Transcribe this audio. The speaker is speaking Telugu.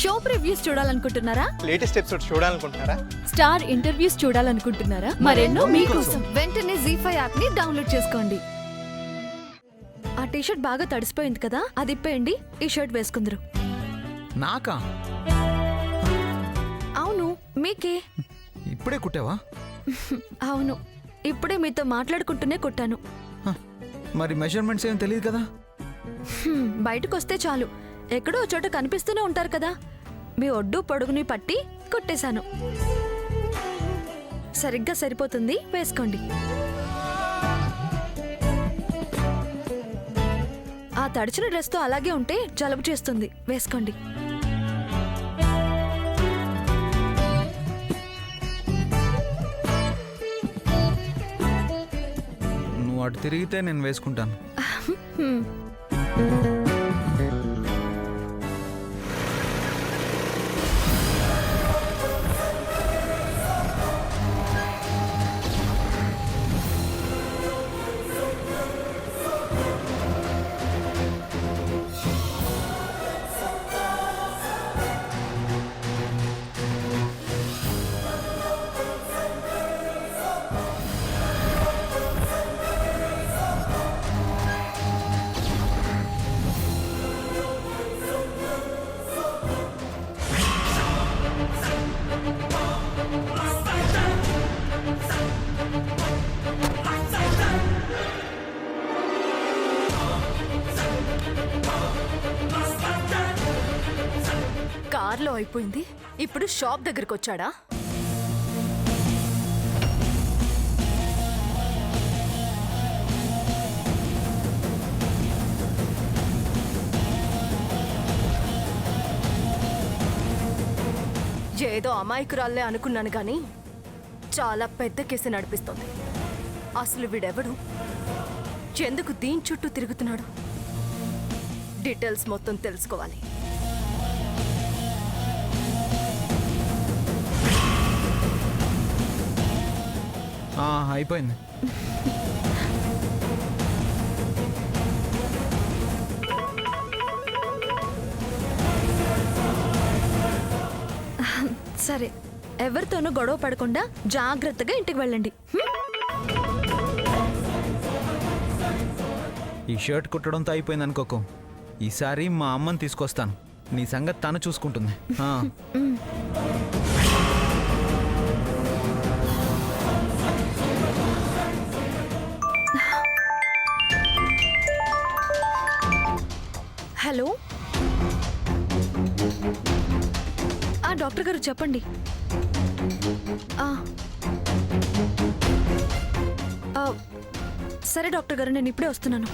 షో ప్రివ్యూస్ చూడాలనుకుంటున్నారా? లేటెస్ట్ ఎపిసోడ్ చూడాలనుకుంటున్నారా? స్టార్ ఇంటర్వ్యూస్ చూడాలనుకుంటున్నారా? మరెన్నో మీకోసం వెంటనే ZEE5 యాప్ ని డౌన్లోడ్ చేసుకోండి. ఆ టీషర్ట్ బాగా తడిసిపోయింది కదా, అది ఇప్పేయండి, ఈ షర్ట్ వేసుకుందరు. నాకా? అవును, మీకే. ఇప్పుడే కుట్టావా? అవును, ఇప్పుడే మీతో మాట్లాడుకుంటూనే కుట్టాను. మరి మెజర్మెంట్స్ ఏం తెలియదు కదా? బయటకు వస్తే చాలు, ఎక్కడో చోట కనిపిస్తూనే ఉంటారు కదా. మీ ఒడ్డు పొడుగుని పట్టి కుట్టేశాను. సరిగ్గా సరిపోతుంది, వేసుకోండి. ఆ తడిచిన డ్రెస్తో అలాగే ఉంటే జలుబు చేస్తుంది, వేసుకోండి. నువ్వు అటు తిరిగితే నేను వేసుకుంటాను. కార్లో అయిపోయింది, ఇప్పుడు షాప్ దగ్గరకు వచ్చాడా? ఏదో అమాయకురాల్లే అనుకున్నాను గాని చాలా పెద్ద కేసు నడిపిస్తోంది. అసలు వీడెవడు, ఎందుకు దీని చుట్టూ తిరుగుతున్నాడు? డీటెయిల్స్ మొత్తం తెలుసుకోవాలి. అయిపోయింది. సరే, ఎవరితోనూ గొడవ పడకుండా జాగ్రత్తగా ఇంటికి వెళ్ళండి. ఈ షర్ట్ కుట్టడంతో అయిపోయింది అనుకోకు. ఈసారి మా అమ్మని తీసుకొస్తాను, నీ సంగతి తను చూసుకుంటుంది. హలో, డాక్టర్ గారు చెప్పండి. సరే డాక్టర్ గారు, నేను ఇప్పుడే వస్తున్నాను.